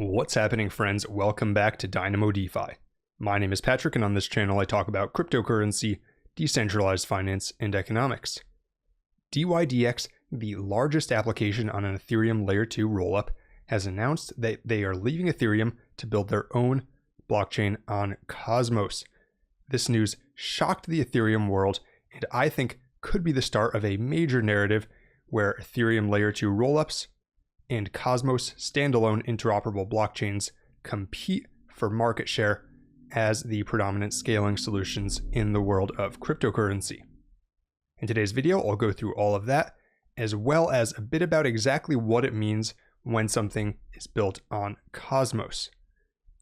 What's happening, friends? Welcome back to Dynamo DeFi. My name is Patrick, and on this channel I talk about cryptocurrency, decentralized finance, and economics. dYdX, the largest application on an Ethereum Layer 2 rollup, has announced that they are leaving Ethereum to build their own blockchain on Cosmos. This news shocked the Ethereum world, and I think could be the start of a major narrative where Ethereum Layer 2 rollups and Cosmos standalone interoperable blockchains compete for market share as the predominant scaling solutions in the world of cryptocurrency. In today's video, I'll go through all of that, as well as a bit about exactly what it means when something is built on Cosmos.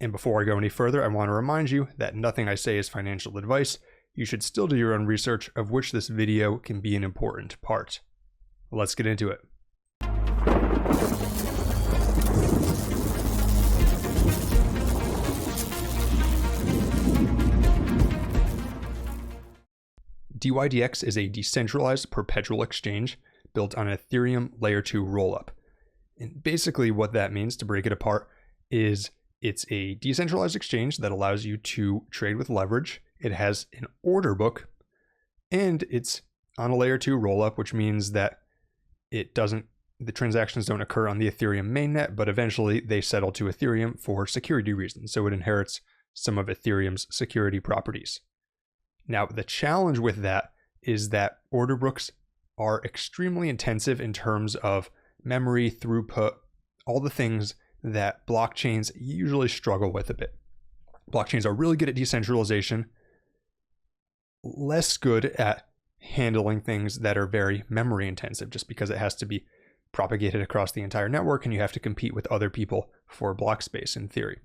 And before I go any further, I want to remind you that nothing I say is financial advice. You should still do your own research, of which this video can be an important part. Let's get into it. dYdX is a decentralized perpetual exchange built on an Ethereum Layer 2 rollup. And basically what that means, to break it apart, is it's a decentralized exchange that allows you to trade with leverage. It has an order book, and it's on a Layer 2 rollup, which means that the transactions don't occur on the Ethereum mainnet, but eventually they settle to Ethereum for security reasons. So it inherits some of Ethereum's security properties. Now, the challenge with that is that order books are extremely intensive in terms of memory, throughput, all the things that blockchains usually struggle with a bit. Blockchains are really good at decentralization, less good at handling things that are very memory intensive, just because it has to be propagated across the entire network and you have to compete with other people for block space in theory.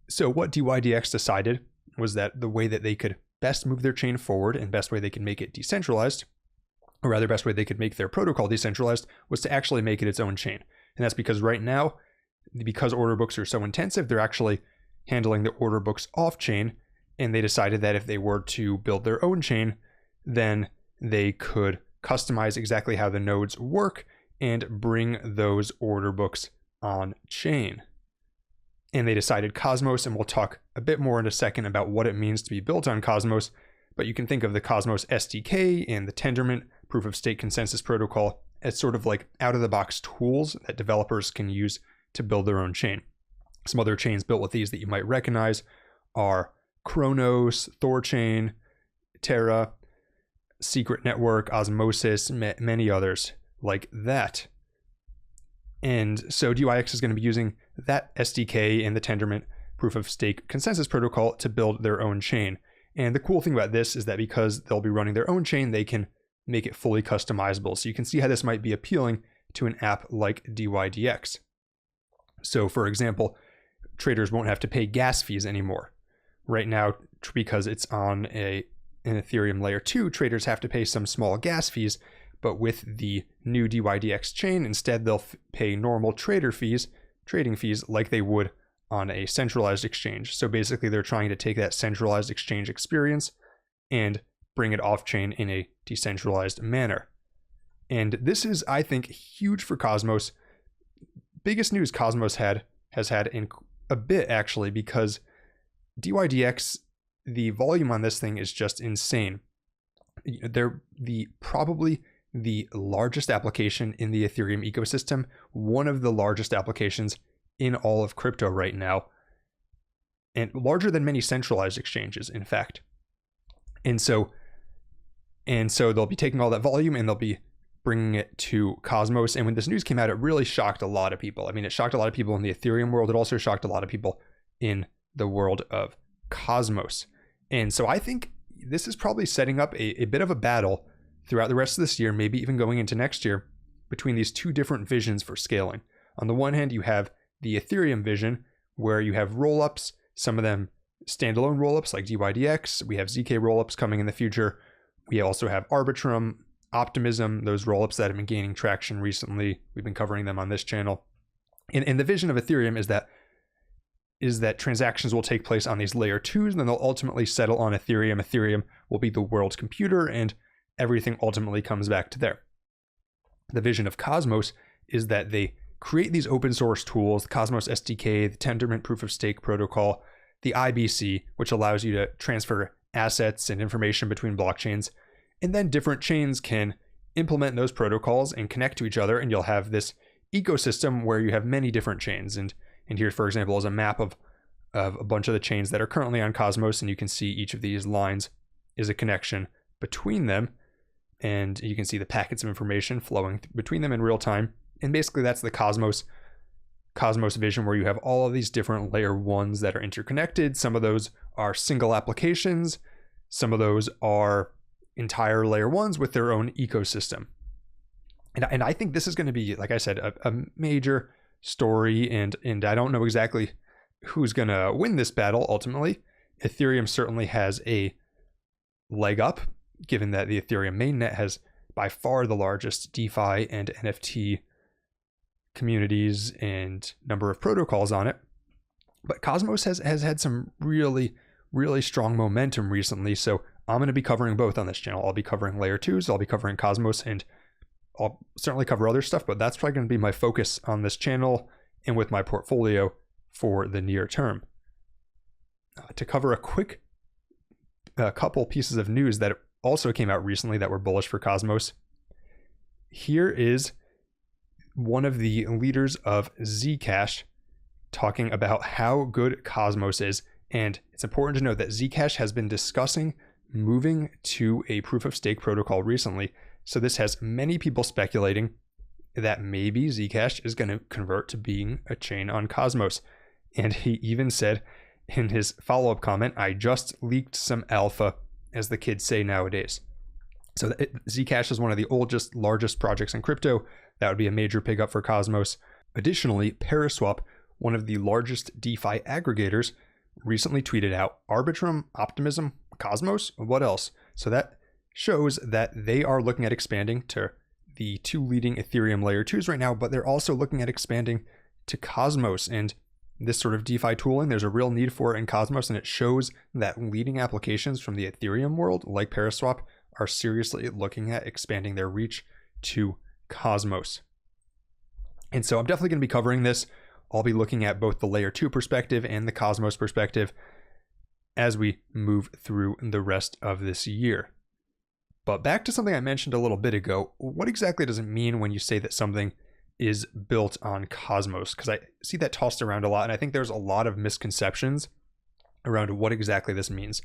So what dYdX decided was that the way that they could best move their chain forward and best way they could make it decentralized, or rather best way they could make their protocol decentralized, was to actually make it its own chain. And that's because right now, because order books are so intensive, they're actually handling the order books off chain, and they decided that if they were to build their own chain, then they could customize exactly how the nodes work and bring those order books on chain. And they decided Cosmos, and we'll talk a bit more in a second about what it means to be built on Cosmos, but you can think of the Cosmos SDK and the Tendermint proof of stake consensus protocol as sort of like out-of-the-box tools that developers can use to build their own chain. Some other chains built with these that you might recognize are Chronos, Thorchain, Terra, Secret Network, Osmosis, many others like that. And so dYdX is going to be using that SDK and the Tendermint proof of stake consensus protocol to build their own chain. And the cool thing about this is that because they'll be running their own chain, they can make it fully customizable. So you can see how this might be appealing to an app like dYdX. So for example, traders won't have to pay gas fees anymore. Right now, because it's on an Ethereum Layer 2, traders have to pay some small gas fees, but with the new dYdX chain, instead they'll pay normal trading fees like they would on a centralized exchange. So basically they're trying to take that centralized exchange experience and bring it off-chain in a decentralized manner. And this is, I think, huge for Cosmos. Biggest news Cosmos has had in a bit, actually, because dYdX, the volume on this thing is just insane. They're probably the largest application in the Ethereum ecosystem, one of the largest applications in all of crypto right now, and larger than many centralized exchanges, in fact. And so they'll be taking all that volume and they'll be bringing it to Cosmos. And when this news came out, it really shocked a lot of people. I mean, it shocked a lot of people in the Ethereum world. It also shocked a lot of people in the world of Cosmos. And so I think this is probably setting up a bit of a battle throughout the rest of this year, maybe even going into next year, between these two different visions for scaling. On the one hand, you have the Ethereum vision, where you have rollups, some of them standalone rollups like dYdX. We have ZK rollups coming in the future. We also have Arbitrum, Optimism, those rollups that have been gaining traction recently. We've been covering them on this channel. And the vision of Ethereum is that transactions will take place on these layer 2s, and then they'll ultimately settle on Ethereum. Ethereum will be the world's computer, and everything ultimately comes back to there. The vision of Cosmos is that they create these open source tools, the Cosmos SDK, the Tendermint Proof of Stake protocol, the IBC, which allows you to transfer assets and information between blockchains. And then different chains can implement those protocols and connect to each other, and you'll have this ecosystem where you have many different chains. And here, for example, is a map of a bunch of the chains that are currently on Cosmos, and you can see each of these lines is a connection between them, and you can see the packets of information flowing between them in real time. And basically that's the Cosmos vision, where you have all of these different layer ones that are interconnected. Some of those are single applications, some of those are entire layer ones with their own ecosystem. And I think this is going to be, like I said, a major story, and I don't know exactly who's going to win this battle ultimately. Ethereum certainly has a leg up, given that the Ethereum mainnet has by far the largest DeFi and NFT communities and number of protocols on it. But Cosmos has had some really, really strong momentum recently. So I'm going to be covering both on this channel. I'll be covering layer 2s, I'll be covering Cosmos, and I'll certainly cover other stuff, but that's probably going to be my focus on this channel and with my portfolio for the near term. To cover a quick couple pieces of news that also came out recently that were bullish for Cosmos. Here is one of the leaders of Zcash talking about how good Cosmos is. And it's important to note that Zcash has been discussing moving to a proof of stake protocol recently. So this has many people speculating that maybe Zcash is going to convert to being a chain on Cosmos. And he even said in his follow-up comment, "I just leaked some alpha," as the kids say nowadays. So Zcash is one of the oldest, largest projects in crypto. That would be a major pickup for Cosmos. Additionally, Paraswap, one of the largest DeFi aggregators, recently tweeted out, "Arbitrum, Optimism, Cosmos, what else?" So that shows that they are looking at expanding to the two leading Ethereum layer 2s right now, but they're also looking at expanding to Cosmos. And this sort of DeFi tooling, there's a real need for it in Cosmos, and it shows that leading applications from the Ethereum world, like Paraswap, are seriously looking at expanding their reach to Cosmos. And so I'm definitely going to be covering this. I'll be looking at both the layer 2 perspective and the Cosmos perspective as we move through the rest of this year. But back to something I mentioned a little bit ago, what exactly does it mean when you say that something is built on Cosmos? Because I see that tossed around a lot, and I think there's a lot of misconceptions around what exactly this means.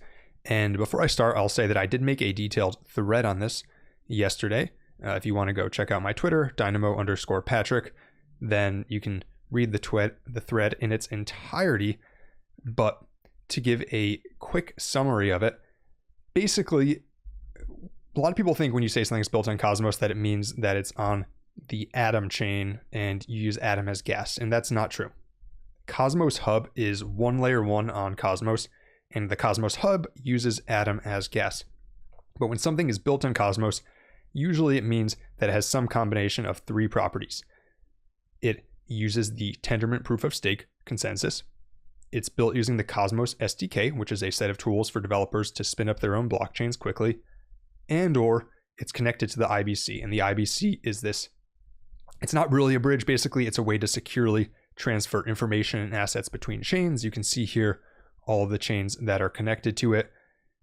And before I start, I'll say that I did make a detailed thread on this yesterday. If you want to go check out my Twitter, Dynamo_Patrick, then you can read the thread in its entirety. But to give a quick summary of it, basically, a lot of people think when you say something's built on Cosmos that it means that it's on the Atom chain and you use Atom as gas, and that's not true. Cosmos Hub is one layer 1 on Cosmos, and the Cosmos Hub uses Atom as gas. But when something is built on Cosmos, usually it means that it has some combination of 3 properties. It uses the Tendermint Proof of Stake consensus. It's built using the Cosmos SDK, which is a set of tools for developers to spin up their own blockchains quickly, and or it's connected to the IBC. And the IBC is this, it's not really a bridge, basically it's a way to securely transfer information and assets between chains. You can see here all of the chains that are connected to it.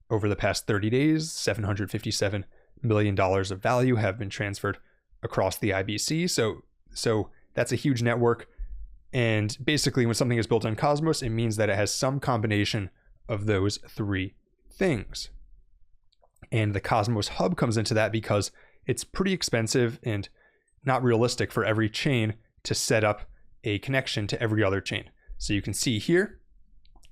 Over the past 30 days, $757 million of value have been transferred across the IBC. So that's a huge network. And basically when something is built on Cosmos, it means that it has some combination of those 3 things. And the Cosmos Hub comes into that because it's pretty expensive and not realistic for every chain to set up a connection to every other chain. So you can see here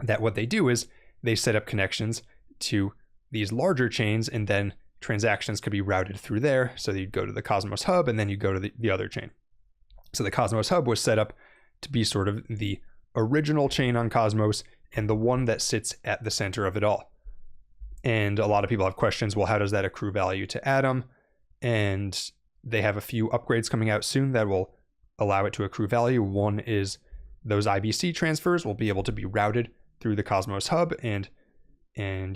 that what they do is they set up connections to these larger chains, and then transactions could be routed through there. So you'd go to the Cosmos Hub and then you go to the other chain. So the Cosmos Hub was set up to be sort of the original chain on Cosmos and the one that sits at the center of it all. And a lot of people have questions, well, how does that accrue value to Atom? And they have a few upgrades coming out soon that will allow it to accrue value. One is those IBC transfers will be able to be routed through the Cosmos Hub, and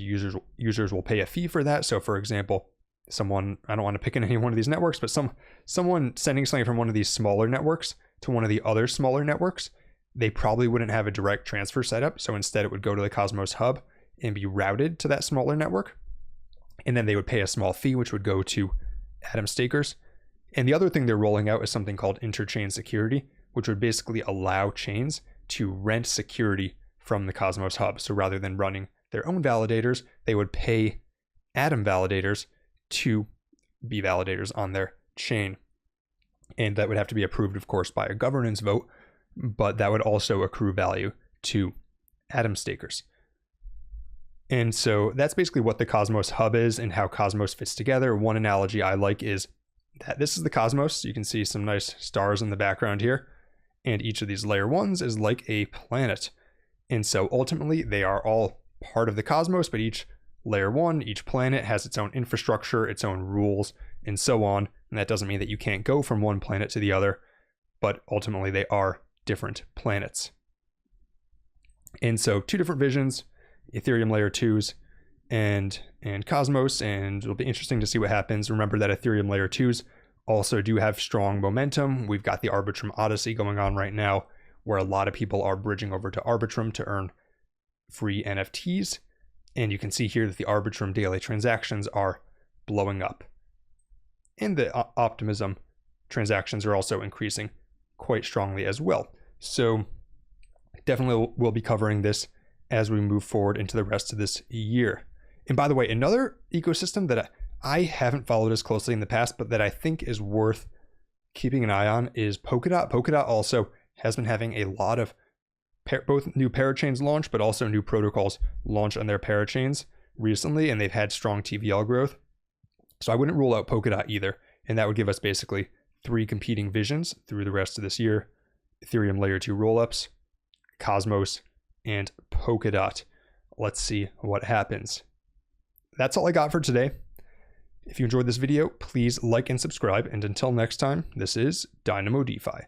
users will pay a fee for that. So for example, someone, I don't want to pick in any one of these networks, but someone sending something from one of these smaller networks to one of the other smaller networks, they probably wouldn't have a direct transfer setup. So instead it would go to the Cosmos hub and be routed to that smaller network. And then they would pay a small fee, which would go to Atom stakers. And the other thing they're rolling out is something called interchain security, which would basically allow chains to rent security from the Cosmos hub. So rather than running their own validators, they would pay Atom validators to be validators on their chain. And that would have to be approved, of course, by a governance vote, but that would also accrue value to Atom stakers. And so that's basically what the Cosmos hub is and how Cosmos fits together. One analogy I like is that this is the Cosmos. You can see some nice stars in the background here. And each of these layer ones is like a planet. And so ultimately they are all part of the Cosmos, but each layer one, each planet has its own infrastructure, its own rules, and so on. And that doesn't mean that you can't go from one planet to the other, but ultimately they are different planets. And so two different visions, Ethereum Layer 2s and Cosmos, and it'll be interesting to see what happens. Remember that Ethereum Layer 2s also do have strong momentum. We've got the Arbitrum Odyssey going on right now, where a lot of people are bridging over to Arbitrum to earn free NFTs. And you can see here that the Arbitrum daily transactions are blowing up. And the Optimism transactions are also increasing quite strongly as well. So definitely we'll be covering this as we move forward into the rest of this year. And by the way, another ecosystem that I haven't followed as closely in the past, but that I think is worth keeping an eye on is Polkadot. Polkadot also has been having a lot of both new parachains launch, but also new protocols launch on their parachains recently, and they've had strong TVL growth. So I wouldn't rule out Polkadot either, and that would give us basically 3 competing visions through the rest of this year: Ethereum Layer 2 rollups, Cosmos, and Polkadot. Let's see what happens. That's all I got for today. If you enjoyed this video, please like and subscribe, and until next time, this is Dynamo DeFi.